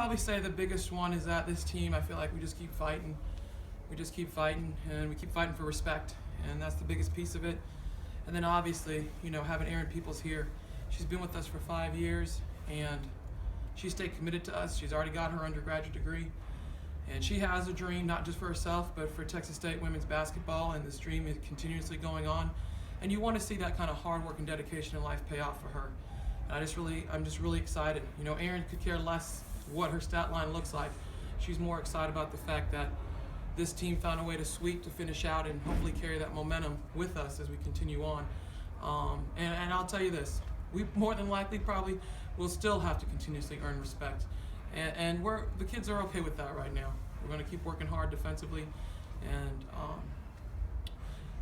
probably say the biggest one is that this team, I feel like we just keep fighting. We just keep fighting, and we keep fighting for respect, and that's the biggest piece of it. And then obviously, having Erin Peoples here, she's been with us for 5 years, and she stayed committed to us. She's already got her undergraduate degree, and she has a dream, not just for herself, but for Texas State women's basketball, and this dream is continuously going on. And you want to see that kind of hard work and dedication in life pay off for her. And I'm just really excited. Erin could care less what her stat line looks like. She's more excited about the fact that this team found a way to sweep to finish out and hopefully carry that momentum with us as we continue on. And I'll tell you this, we more than likely probably will still have to continuously earn respect. And the kids are okay with that right now. We're going to keep working hard defensively, and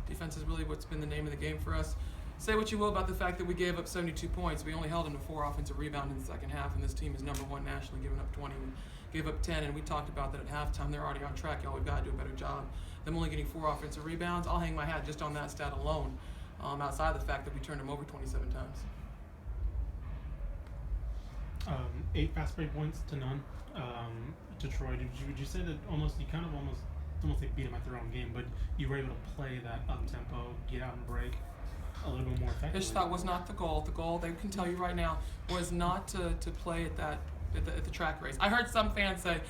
defense is really what's been the name of the game for us. Say what you will about the fact that we gave up 72 points. We only held them to 4 offensive rebounds in the second half, and this team is #1 nationally, giving up 20. We gave up 10, and we talked about that at halftime. They're already on track. Y'all, we've got to do a better job. Them only getting 4 offensive rebounds, I'll hang my hat just on that stat alone, outside of the fact that we turned them over 27 times. 8 fast break points to none to Troy. Would you say that almost they beat them at their own game, but you were able to play that up tempo, get out and break a little bit more effectively? This thought was not the goal. The goal, they can tell you right now, was not to play at the track race. I heard some fans say,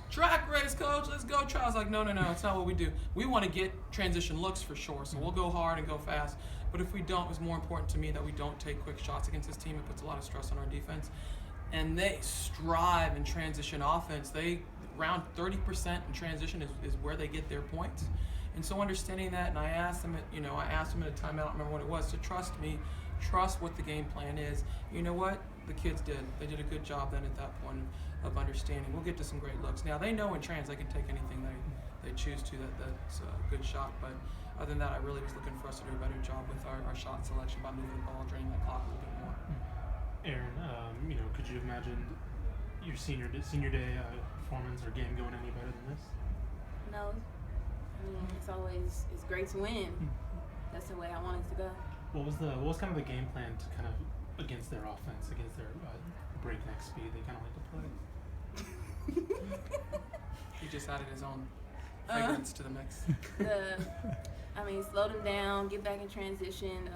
"Track race, coach, let's go try." I was like, no, it's not what we do. We want to get transition looks for sure, so we'll go hard and go fast. But if we don't, it's more important to me that we don't take quick shots against this team. It puts a lot of stress on our defense. And they strive in transition offense. Around 30% in transition is where they get their points. And so understanding that, and I asked them at a timeout, I don't remember what it was, to trust me, trust what the game plan is. You know what? The kids did. They did a good job then at that point of understanding. We'll get to some great looks. Now, they know in trans they can take anything they choose to. That's a good shot. But other than that, I really was looking for us to do a better job with our shot selection by moving the ball, draining that clock a little bit more. Aaron, could you imagine your senior day performance or game going any better than this? No. It's great to win. That's the way I want it to go. What was kind of the game plan to kind of against their offense, against their breakneck speed they kind of like to play? He just added his own fragrance to the mix. Slow them down, get back in transition,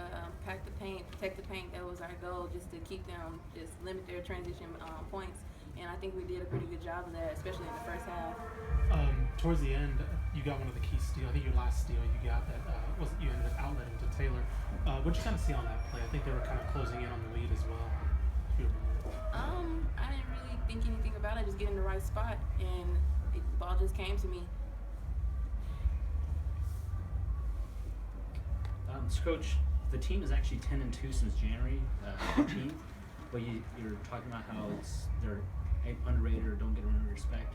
pack the paint, protect the paint. That was our goal, just to keep them, just limit their transition points. And I think we did a pretty good job of that, especially in the first half. Towards the end, you got one of the key steals. I think your last steal you got that you ended up outletting to Taylor. What did you kind of see on that play? I think they were kind of closing in on the lead as well. If you remember. I didn't really think anything about it. Just get in the right spot, and the ball just came to me. So Coach, the team is actually 10-2 since January 14th, but you're talking about how they're underrated or don't get enough respect.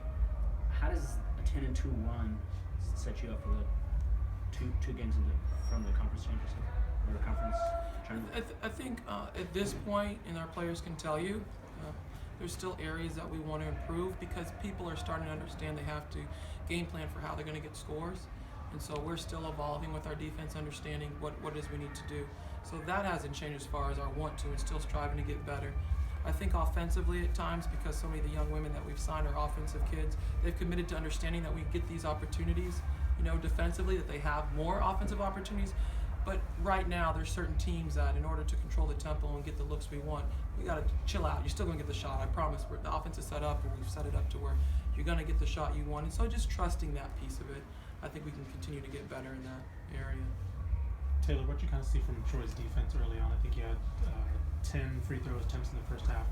How does a 10-2 run set you up for the two games from the conference championship or the conference tournament? I think at this point, and our players can tell you, there's still areas that we want to improve because people are starting to understand they have to game plan for how they're going to get scores. And so we're still evolving with our defense, understanding what it is we need to do. So that hasn't changed as far as our want to, and still striving to get better. I think offensively at times, because so many of the young women that we've signed are offensive kids, they've committed to understanding that we get these opportunities, defensively, that they have more offensive opportunities. But right now, there's certain teams that in order to control the tempo and get the looks we want, we got to chill out. You're still going to get the shot, I promise. The offense is set up, and we've set it up to where you're going to get the shot you want. And so just trusting that piece of it, I think we can continue to get better in that area. Taylor, what you kind of see from Troy's defense early on? I think you had 10 free throws attempts in the first half.